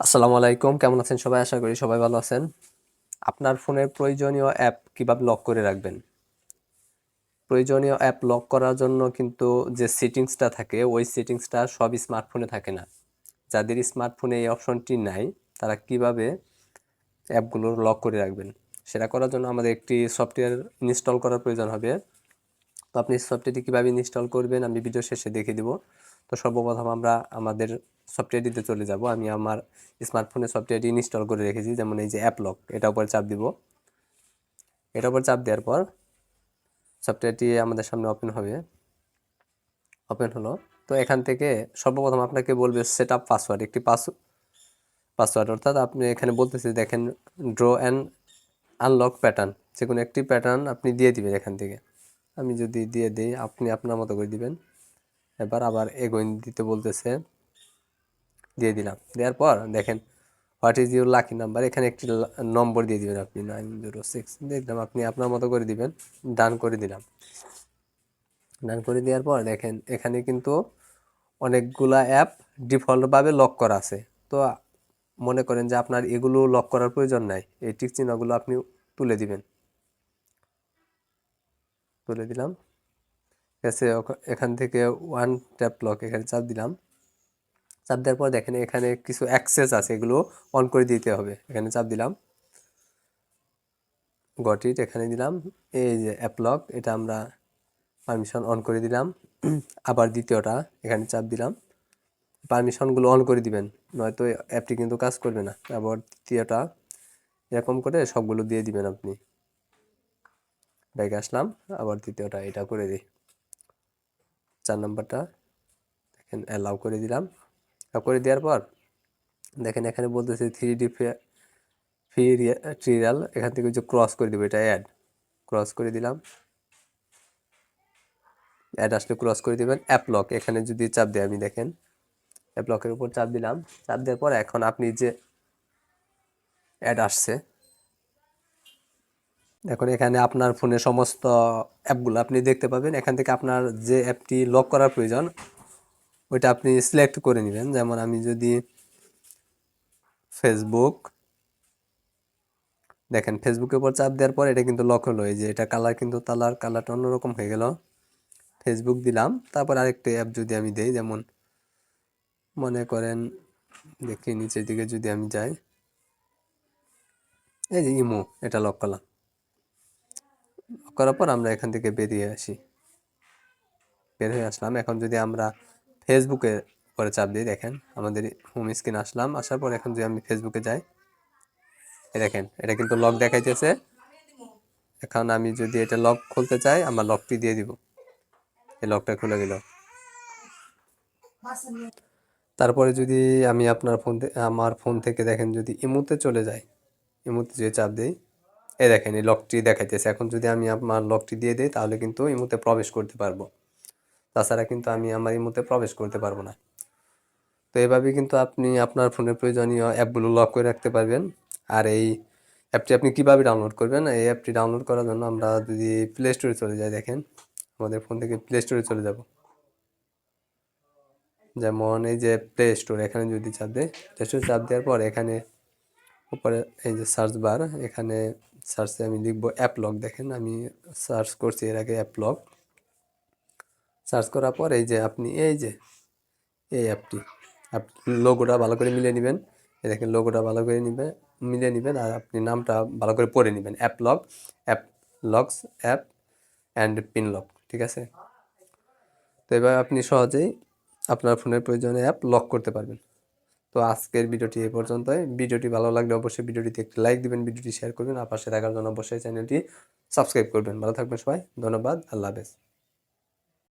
আসসালামু আলাইকুম, কেমন আছেন সবাই? আশা করি সবাই ভালো আছেন। আপনার ফোনের প্রয়োজনীয় অ্যাপ কিভাবে লক করে রাখবেন? প্রয়োজনীয় অ্যাপ লক করার জন্য কিন্তু যে সেটিংসটা থাকে ওই সেটিংসটা সব স্মার্টফোনে থাকে না। যাদের স্মার্টফোনে এই অপশনটি নাই তারা কিভাবে অ্যাপগুলো লক করে রাখবেন? সেটা করার জন্য আমাদের একটি সফটওয়্যার ইনস্টল করার প্রয়োজন হবে। তো আপনি সফটওয়্যারটি কীভাবে ইনস্টল করবেন আমি ভিডিও শেষে দেখিয়ে দিব। তো সর্বপ্রথম আমরা আমাদের সফটওয়্যারটিতে চলে যাব। আমি আমার স্মার্টফোনে সফটওয়্যারটি ইনস্টল করে রেখেছি, যেমন এই যে অ্যাপ লক, এটার উপর চাপ দিব। এটার উপর চাপ দেওয়ার পর সফটওয়্যারটি আমাদের সামনে ওপেন হলো। তো এখান থেকে সর্বপ্রথম আপনাকে বলবে সেট আপ পাসওয়ার্ড, একটি পাসওয়ার্ড, অর্থাৎ আপনি এখানে বলতেছে দেখেন ড্র অ্যান্ড আনলক প্যাটার্ন, যে কোনো একটি প্যাটার্ন আপনি দিয়ে দিবেন এখান থেকে। আমি যদি দিয়ে দিই, আপনি আপনার মতো করে দিবেন। এবার আবার এগোইন দিতে বলতেছে, দিয়ে দিলাম। দেওয়ার পর দেখেন what is your lucky number, এখানে একটি নম্বর দিয়ে দিবেন আপনি 906 দিয়ে দিলাম, আপনি আপনার মতো করে দিবেন। ডান করে দিলাম। ডান করে দেওয়ার পর দেখেন এখানে কিন্তু অনেকগুলা অ্যাপ ডিফল্টভাবে লক করা আছে। তো মনে করেন যে আপনার এগুলো লক করার প্রয়োজন নাই, এই টিক চিহ্নগুলো আপনি তুলে দিবেন। তুলে দিলাম। এসে এখান থেকে ওয়ান ট্যাপ লক এখানে চাপ দিলাম। চাপ দেওয়ার পর দেখেন এখানে কিছু অ্যাক্সেস আছে, এগুলো অন করে দিতে হবে। এখানে চাপ দিলাম, গট ইট, এখানে দিলাম। এই যে অ্যাপ লক, এটা আমরা পারমিশন অন করে দিলাম। আবার দ্বিতীয়টা এখানে চাপ দিলাম, পারমিশনগুলো অন করে দিবেন, নয়তো অ্যাপটি কিন্তু কাজ করবে না। আবার তৃতীয়টা, এরকম করে সবগুলো দিয়ে দিবেন আপনি। ব্যাগে আসলাম, আবার তৃতীয়টা এটা করে দিই। 4 নাম্বারটা দেখেন অ্যালাউ করে দিলাম। করে দেওয়ার পর দেখেন এখানে বলতেছে 3D ফ্রি ট্রিয়াল, এখান থেকে যে ক্রস করে দেবো, এটা ক্রস করে দিলাম। অ্যাড আসলে ক্রস করে দিবেন। অ্যাপ লক এখানে যদি চাপ দিই, আমি দেখেন অ্যাপ লকের উপর চাপ দিলাম। চাপ দেওয়ার পর এখন আপনি যে অ্যাড আসছে, এখন এখানে আপনার ফোনে সমস্ত অ্যাপগুলো আপনি দেখতে পাবেন। এখান থেকে আপনার যে অ্যাপটি লক করার প্রয়োজন ওইটা আপনি সিলেক্ট করে নেবেন। যেমন আমি যদি ফেসবুক, দেখেন ফেসবুকের উপর চাপ দেওয়ার পর এটা কিন্তু লক হলো। এই যে এটা কালার, কিন্তু কালারটা অন্যরকম হয়ে গেল। ফেসবুক দিলাম, তারপর আরেকটা অ্যাপ যদি আমি দেই, যেমন মনে করেন দেখি নিচের দিকে যদি আমি যাই, এই যে ইমো, এটা লক করলাম। করার পর আমরা এখান থেকে বের হয়ে আসলাম। এখন যদি আমরা ফেসবুকে পরে চাপ দিই, দেখেন আমাদের হোম স্ক্রিন আসলাম। আসার পর এখন যদি আমি ফেসবুকে যাই, দেখেন এটা কিন্তু লক দেখাইতেছে। এখন আমি যদি এটা লক খুলতে চাই, আমার লকটি দিয়ে দিব, এই লকটা খুলে গেল। তারপরে যদি আমি আমার ফোন থেকে দেখেন যদি ইমোতে চলে যায়, ইমোতে যে চাপ দিই, এই দেখেন এই লকটি দেখাইতেছে। এখন যদি আমি আমার লকটি দিয়ে দিই, তাহলে কিন্তু ইমোতে প্রবেশ করতে পারবো, তাছাড়া কিন্তু আমি আমার ইমোতে প্রবেশ করতে পারবো না। তো এভাবে কিন্তু আপনি আপনার ফোনের প্রয়োজনীয় অ্যাপগুলো লক করে রাখতে পারবেন। আর এই অ্যাপটি আপনি কিভাবে ডাউনলোড করবেন? এই অ্যাপটি ডাউনলোড করার জন্য আমরা যদি প্লে স্টোরে চলে যাই, দেখেন আমাদের ফোন থেকে প্লে স্টোরে চলে যাব। যেমন এই যে প্লে স্টোর, এখানে যদি চাপ দেয়, প্লে স্টোরে চাপ দেওয়ার পর এখানে উপরে এই যে সার্চ বার, এখানে সার্চে আমি লিখবো অ্যাপ লক। দেখেন আমি সার্চ করছি এর আগে অ্যাপ লক। সার্চ করার পর এই যে আপনি এই অ্যাপটি, লোগোটা ভালো করে মিলিয়ে নেবেন। এই দেখেন লোগোটা ভালো করে মিলিয়ে নেবেন, আর আপনি নামটা ভালো করে পড়ে নেবেন, app locks app and pin lock, ঠিক আছে? তো এবার আপনি সহজেই আপনার ফোনের প্রয়োজনীয় অ্যাপ লক করতে পারবেন। তো আজকের ভিডিওটি এই পর্যন্তই। ভিডিওটি ভালো লাগলে অবশ্যই ভিডিওটিতে একটি লাইক দিবেন, ভিডিওটি শেয়ার করবেন, আর পাশে থাকার জন্য অবশ্যই চ্যানেলটি সাবস্ক্রাইব করবেন। ভালো থাকবেন সবাই, ধন্যবাদ, আল্লাহ হাফেজ।